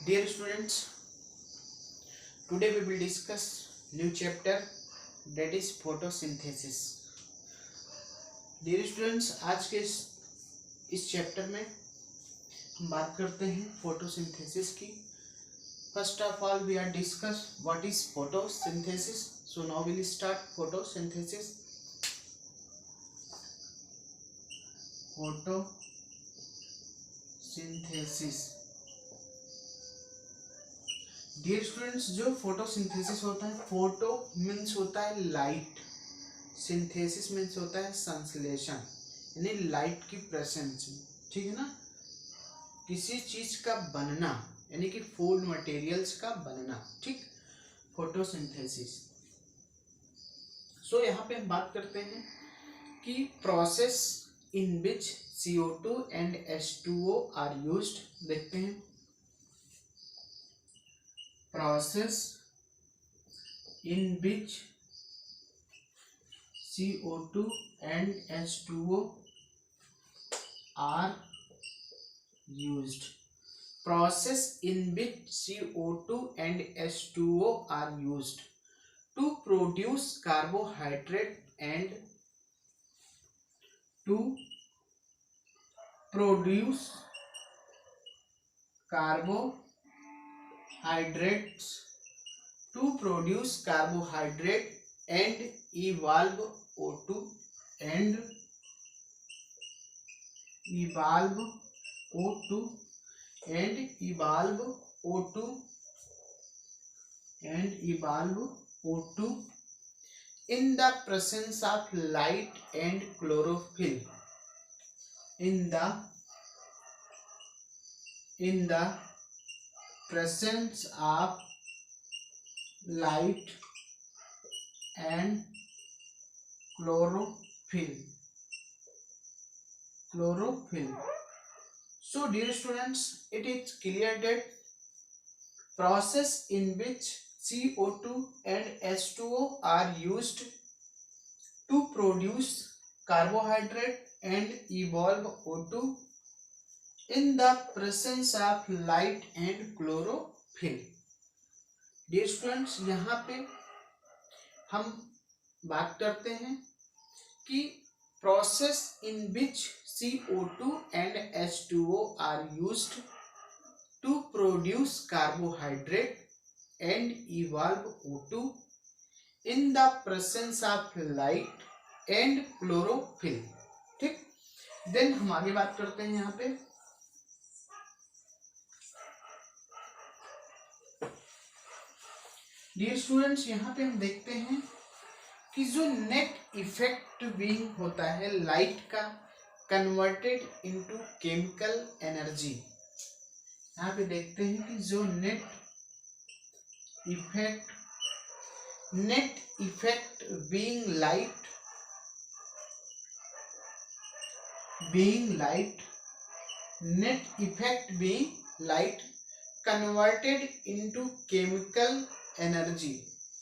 Dear students, today we will discuss new chapter that is photosynthesis. Dear students, आज के इस chapter में हम बात करते हैं फोटोसिंथेसिस की. First of all, we are discuss what is photosynthesis. So now we will start photosynthesis. Photosynthesis. Dear students, जो फोटोसिंथेसिस होता है, फोटो मीन्स होता है लाइट, सिंथेसिस मीन्स होता है संश्लेषण, यानी लाइट की प्रेजेंस. ठीक है ना, किसी चीज का बनना यानी कि फूड मटेरियल्स का बनना. ठीक, फोटोसिंथेसिस. सो यहाँ पे हम बात करते हैं कि process in which CO2 and H2O are used. देखते हैं process in which CO2 and H2O are used. Process in which CO2 and H2O are used to produce carbohydrate and to produce carbohydrates and evolve O2 and evolve O2 in the presence of light and chlorophyll. In the presence of light and chlorophyll. So dear students, it is clear that process in which CO2 and H2O are used to produce carbohydrate and evolve O2 in the presence of light and chlorophyll. Dear students, यहाँ पे हम बात करते हैं कि process in which CO2 and H2O are used to produce carbohydrate and evolve O2 in the presence of light and chlorophyll. ठीक, then हम आगे बात करते हैं यहाँ पे. डियर स्टूडेंट्स, यहाँ पे हम देखते हैं कि जो नेट इफेक्ट बीइंग होता है लाइट का कन्वर्टेड इनटू केमिकल एनर्जी. यहाँ पे देखते हैं कि जो net effect being light converted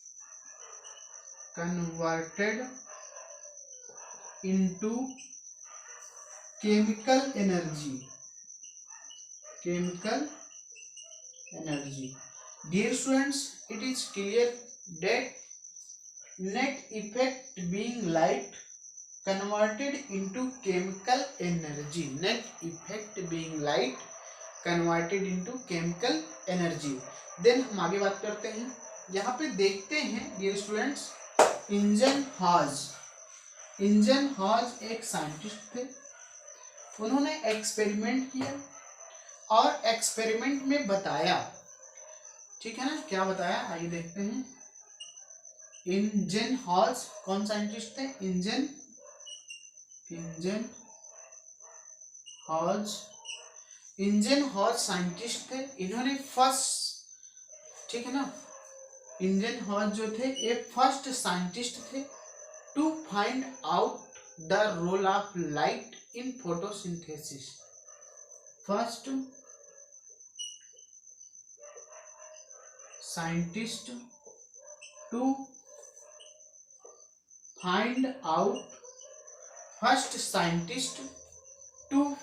into chemical energy. Dear students, it is clear that net effect being light converted into chemical energy. Then हम आगे बात करते हैं. यहाँ पे देखते हैं डियर स्टूडेंट्स, इंजन हॉज एक साइंटिस्ट थे. उन्होंने एक्सपेरिमेंट किया और एक्सपेरिमेंट में बताया. ठीक है ना, क्या बताया आइए देखते हैं. इंजन हॉज कौन साइंटिस्ट थे? इंजन हॉज साइंटिस्ट थे. इन्होंने फर्स्ट, ठीक है ना, इंजन हॉज जो थे ये फर्स्ट साइंटिस्ट थे to find out the role of light in photosynthesis. First scientist to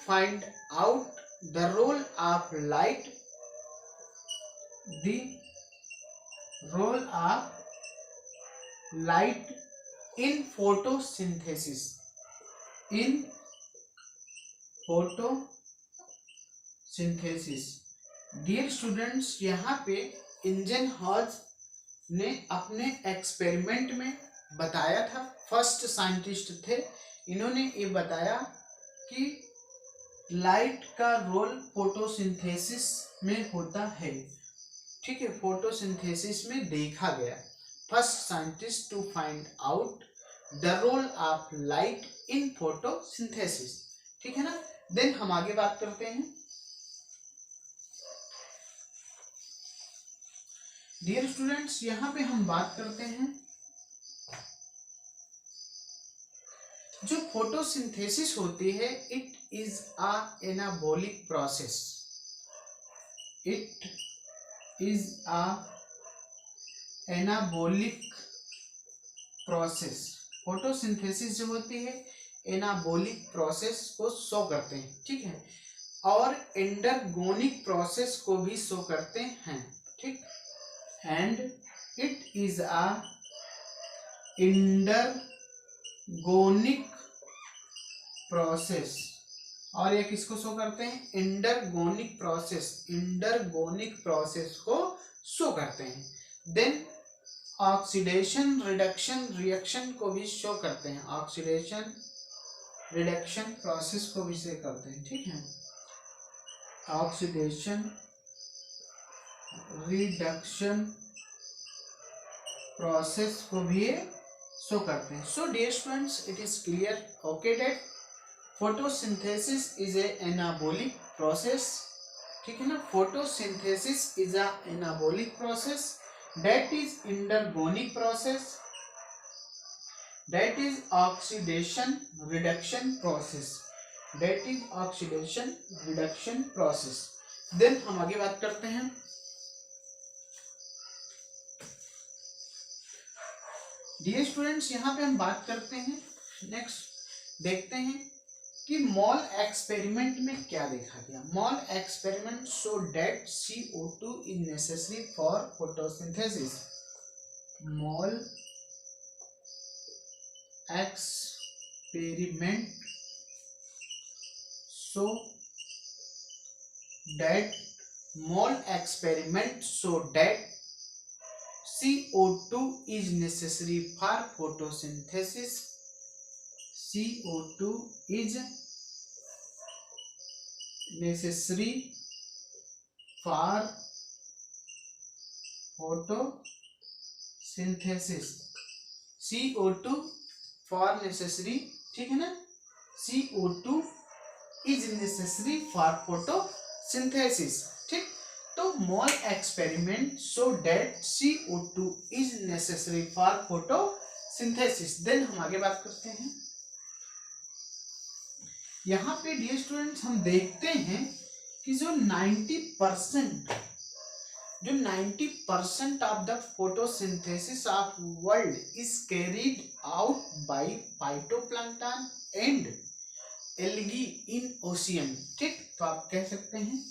find out the role of light the role of light in photosynthesis, in photosynthesis. Dear students, यहाँ पे इंजनहॉर्ज ने अपने experiment में बताया था, first scientist थे, इन्होंने ये बताया कि लाइट का रोल फोटोसिंथेसिस में होता है। ठीक है, फोटोसिंथेसिस में देखा गया, first scientist to find out the role of light in photosynthesis. ठीक है ना। देन हम आगे बात करते हैं। डियर स्टूडेंट्स, यहां पे हम बात करते हैं जो फोटोसिंथेसिस होती है, it is a anabolic process, it is a anabolic process. Photosynthesis जो होती है एनाबॉलिक प्रोसेस को शो करते हैं। ठीक है, और एंडरगोनिक प्रोसेस को भी शो करते हैं। ठीक, and it is a endergonic process, और ये किसको शो करते हैं? इंडरगोनिक प्रोसेस, इंडरगोनिक प्रोसेस को शो करते हैं। देन ऑक्सीडेशन रिडक्शन रिएक्शन को भी शो करते हैं, ऑक्सीडेशन रिडक्शन प्रोसेस को भी शो करते हैं। ठीक है, ऑक्सीडेशन रिडक्शन प्रोसेस को भी शो करते हैं। So dear students, it is clear okay that photosynthesis is a anabolic process. ठीक है ना, photosynthesis is a anabolic process that is endergonic process, that is oxidation reduction process, that is oxidation reduction process। then हम आगे बात करते हैं। Dear students, यहाँ पे हम बात करते हैं, नेक्स्ट देखते हैं कि मॉल एक्सपेरिमेंट में क्या देखा गया। Mall experiment show that CO2 is necessary for photosynthesis. Mall experiment show that, mall experiment show that CO2 is necessary for photosynthesis, CO2 is necessary for photosynthesis, CO2 for necessary, ठीक है ना, CO2 is necessary for photosynthesis। ठीक, तो Moll experiment show that CO2 is necessary for photosynthesis. Then हम आगे बात करते हैं। यहाँ पे डियर स्टूडेंट्स हम देखते हैं कि जो 90% of the photosynthesis of world is carried out by phytoplankton and algae in ocean. ठीक, तो आप कह सकते हैं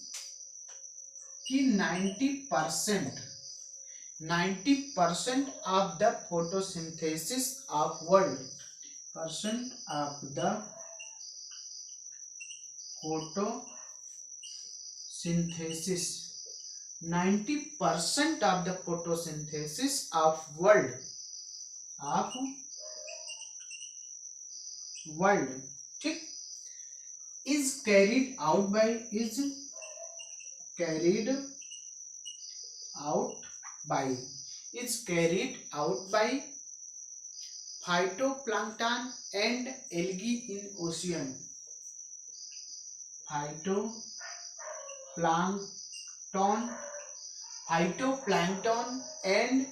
कि 90% of the photosynthesis of world, percent of the photosynthesis, 90% of the photosynthesis of world, ठीक, is carried out by phytoplankton and algae in ocean, phytoplankton and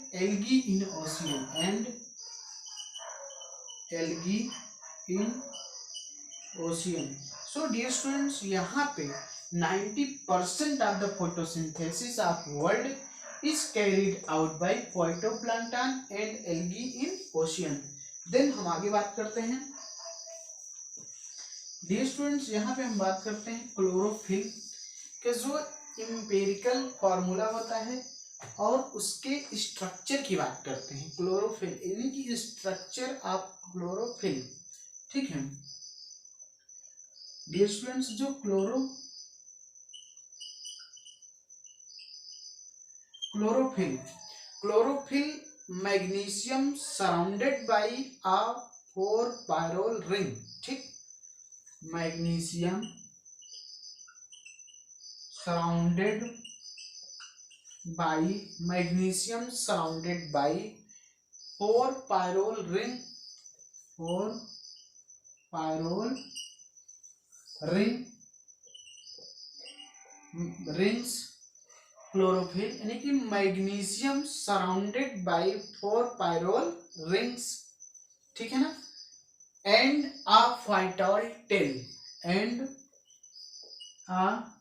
algae in ocean, so dear students, यहाँ पे 90% of the photosynthesis of world is carried out by phytoplankton and algae in ocean। Then हम आगे बात करते हैं। Dear students, यहाँ पे हम बात करते हैं क्लोरोफिल के जो एम्पिरिकल फॉर्मूला होता है और उसके स्ट्रक्चर की बात करते हैं। क्लोरोफिल यानी कि स्ट्रक्चर ऑफ क्लोरोफिल। ठीक है डियर स्टूडेंट्स, जो chlorophyll chlorophyll magnesium surrounded by a 4 pyrrole ring. ठीक, magnesium surrounded by 4 pyrrole ring, 4 pyrrole rings chlorophyll यानी कि magnesium surrounded by 4 pyrrole rings. ठीक है ना, and a phytol tail, and a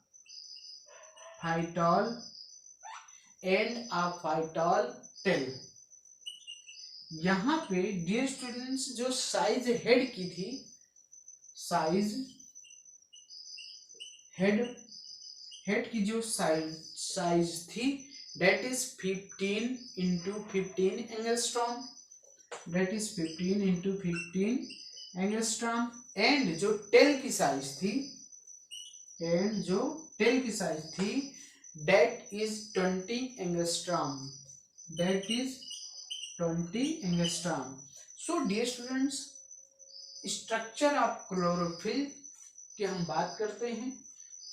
phytol tail. यहां पे dear students जो size head की थी, साइज हेड की जो साइज थी that is 15 into 15 angstrom, that is 15 into 15 angstrom. And जो टेल की साइज थी, that is 20 angstrom, that is 20 angstrom. So dear students, structure of chlorophyll की हम बात करते हैं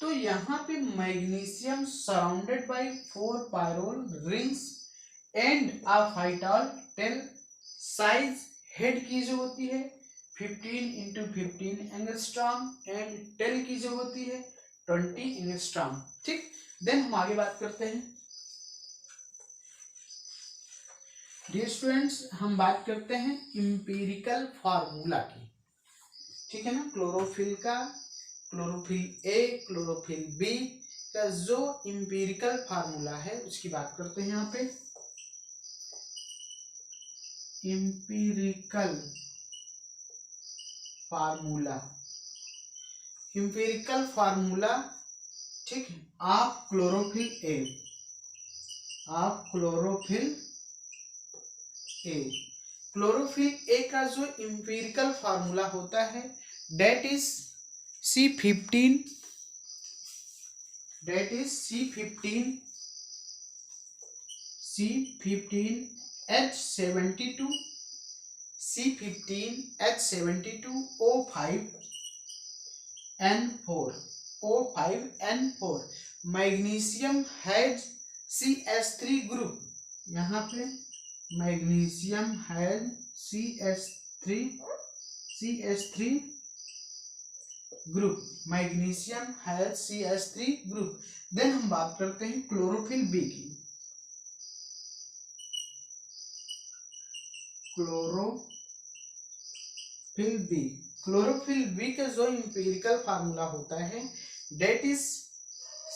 तो यहाँ पे magnesium surrounded by 4 pyrrole rings and a phytol tail. Size head की जो होती है 15 into 15 एंगस्ट्रॉम एंड टेल की जो होती है 20 एंगस्ट्रॉम। ठीक, देन हम आगे बात करते हैं डियर स्टूडेंट्स, हम बात करते हैं इंपीरिकल फार्मूला की। ठीक है ना, क्लोरोफिल ए, क्लोरोफिल बी का जो इंपीरिकल फार्मूला है उसकी बात करते हैं। यहाँ पे इंपीरिकल फार्मूला ठीक है, ऑफ क्लोरोफिल ए का जो इंपीरिकल फार्मूला होता है that is C15 H72 O5N4। Magnesium has CH3 group. यहाँ पे magnesium has CH3 group, magnesium has CH3 group. Then हम बात करते हैं क्लोरोफिल बी की। क्लोरोफिल बी का जो इंपीरिकल फार्मूला होता है डेट इज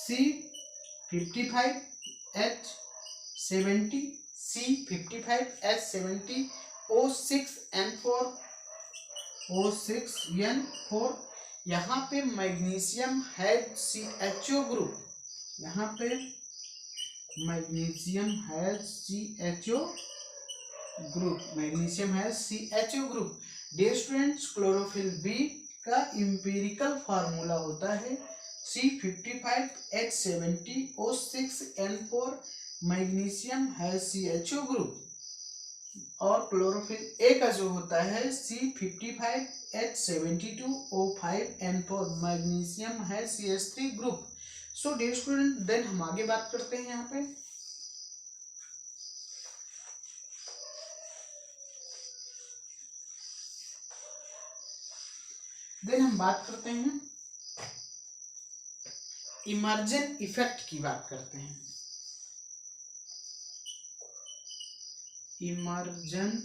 C55H70 O6N4। यहाँ पे मैग्नीशियम हैज CHO ग्रुप, यहाँ पे magnesium has CHO group. Dear students, chlorophyll B का इंपीरिकल फार्मूला होता है C55H70 O6N4, magnesium has CHO group. और क्लोरोफिल ए का जो होता है C55H72 O5N4, मैग्नीशियम है CH3 group. So dear student, then हम आगे बात करते हैं। यहाँ पे देन हम बात करते हैं इमर्जन इफेक्ट की बात करते हैं। इमर्जन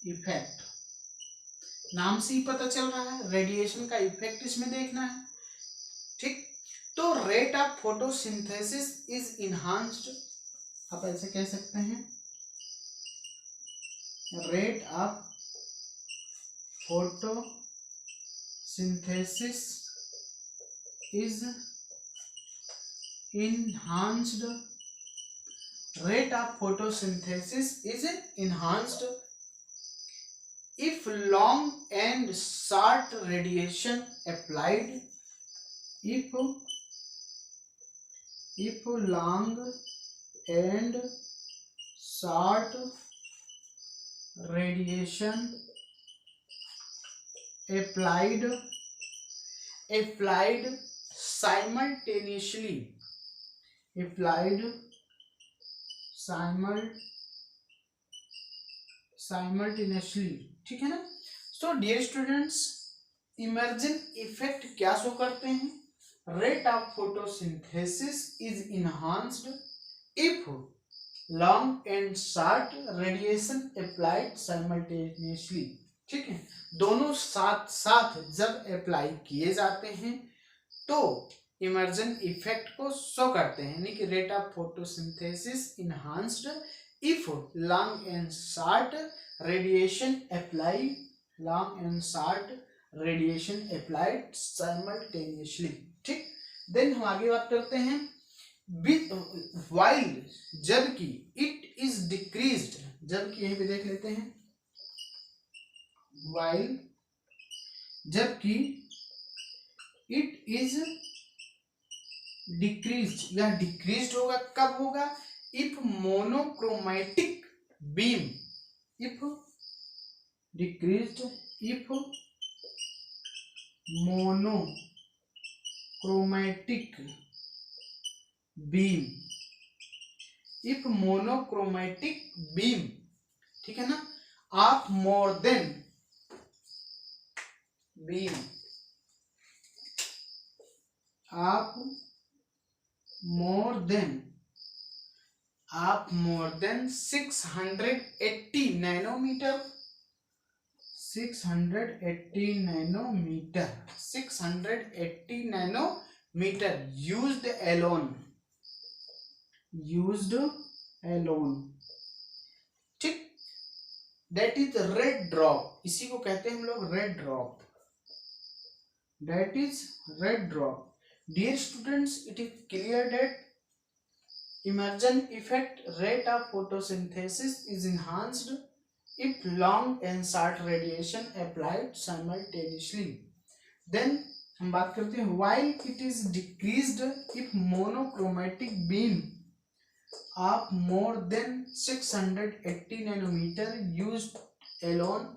इफेक्ट नाम से ही पता चल रहा है, रेडिएशन का इफेक्ट इसमें देखना है। ठीक, तो rate of photosynthesis is enhanced, आप ऐसे कह सकते हैं, rate of photosynthesis is enhanced rate of photosynthesis is enhanced if long and short radiation applied. If long and short radiation applied simultaneously applied simultaneously, ठीक है ना। So dear students, Emerson effect क्या show करते हैं? Rate of photosynthesis is enhanced if long and short radiation applied simultaneously, ठीक है। दोनों साथ साथ जब अप्लाई किए जाते हैं तो इमर्जन इफेक्ट को शो करते हैं, यानी कि rate of photosynthesis enhanced if long and short radiation applied simultaneously, ठीक। देन हम आगे बात करते हैं वाइल, जबकि इट इज डिक्रीज्ड, जबकि यहीं पे देख लेते हैं वाइल, जबकि इट इज डिक्रीज्ड, यह डिक्रीज्ड होगा कब होगा? If monochromatic beam, if decreased, if monochromatic beam, if monochromatic beam, ठीक है ना, of more than beam of more than 680 nanometer, 680 nanometer used alone, ठीक। दैट इज रेड ड्रॉप, इसी को कहते हैं हम लोग red drop, that is red drop. Dear students, it is clear that immersion effect rate of photosynthesis is enhanced if long and short radiation applied simultaneously. Then हम बात करते हैं while it is decreased if monochromatic beam of more than 680 nanometer used alone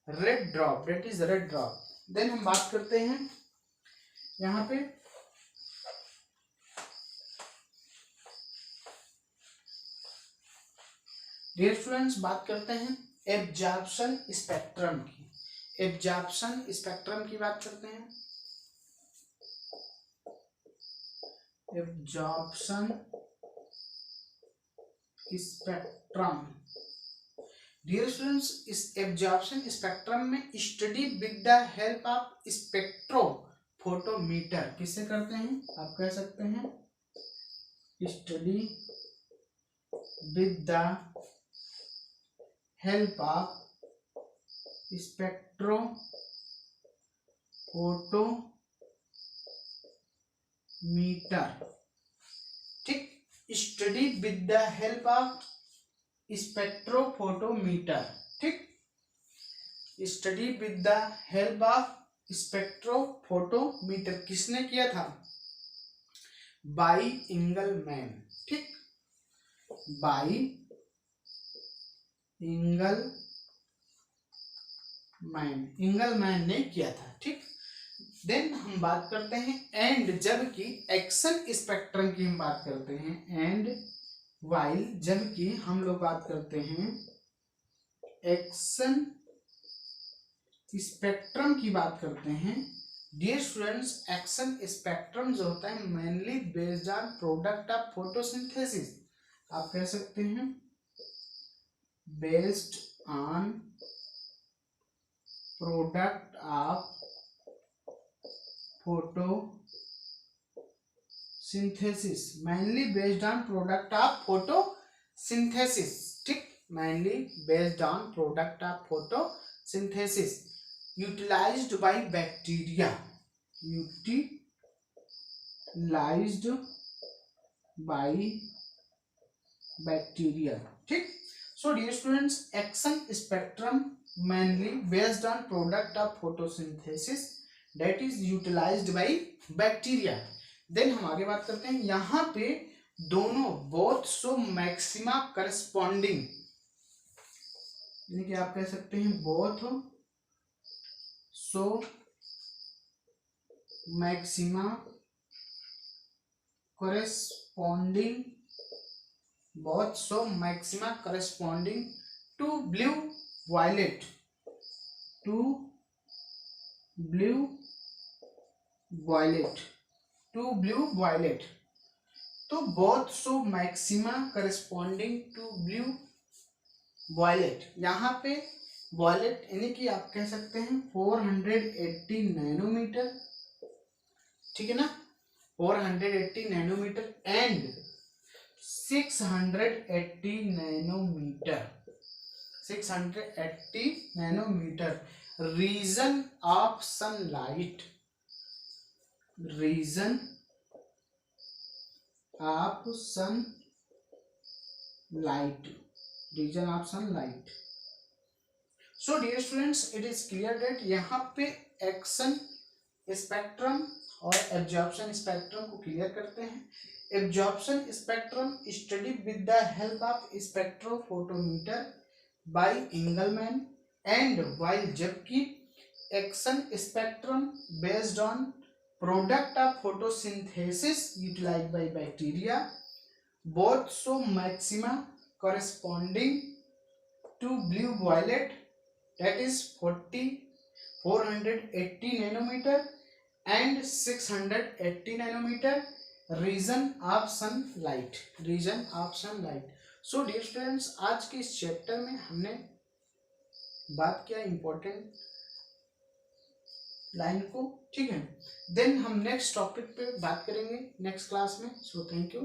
red drop, that is red drop. Then हम बात करते हैं यहाँ पे डियर स्टूडेंट्स, बात करते हैं एब्जॉर्प्शन स्पेक्ट्रम की। एब्जॉर्प्शन स्पेक्ट्रम की बात करते हैं। एब्जॉर्प्शन स्पेक्ट्रम, डियर स्टूडेंट्स, इस एब्जॉर्प्शन स्पेक्ट्रम में study with the help of spectrophotometer किससे करते हैं? आप कह सकते हैं study with the help of spectrophotometer, ठीक। Study with the help of spectrophotometer, ठीक। Study with the help of spectrophotometer किसने किया था? बाई इंगलमैन, ठीक, बाई इंगलमैन ने किया था, ठीक। देन हम बात करते हैं एंड, जबकि एक्शन स्पेक्ट्रम की हम बात करते हैं, एंड वाइल, जबकि हम लोग बात करते हैं एक्शन स्पेक्ट्रम की बात करते हैं। डियर स्टूडेंट्स, एक्शन स्पेक्ट्रम जो होता है mainly based on product of photosynthesis, आप कह सकते हैं based on product of photosynthesis, mainly based on product of photosynthesis, ठीक, mainly based on product of photosynthesis utilized by bacteria, utilized by bacteria. ठीक। So dear students, action spectrum mainly based on product of photosynthesis that is utilized by bacteria। Then हम आगे बात करते हैं, यहाँ पे दोनों बोथ सो मैक्सिमा करस्पॉन्डिंग, यानी कि आप कह सकते हैं both so maxima corresponding, both so maxima corresponding to blue violet, to blue violet, to blue violet। तो both so maxima corresponding to blue violet, यहाँ पे violet यानी कि आप कह सकते हैं 480 नैनोमीटर, ठीक है ना, 480 nanometer and 680 nanometer, 680 nanometer region of sunlight, region of sunlight, region of sunlight. So dear students, it is clear that यहाँ पे एक्शन स्पेक्ट्रम और एब्जॉर्प्शन स्पेक्ट्रम को क्लियर करते हैं। Absorption spectrum study with the help of spectrophotometer by Engelmann and while, जबकि action spectrum based on product of photosynthesis utilized by bacteria, both so maxima corresponding to blue violet, that is 480 nanometer and 680 nanometer region of sunlight, region of sunlight. So dear students, आज के इस chapter में हमने बात किया important line को, ठीक है। देन हम नेक्स्ट टॉपिक पे बात करेंगे नेक्स्ट क्लास में। So thank you.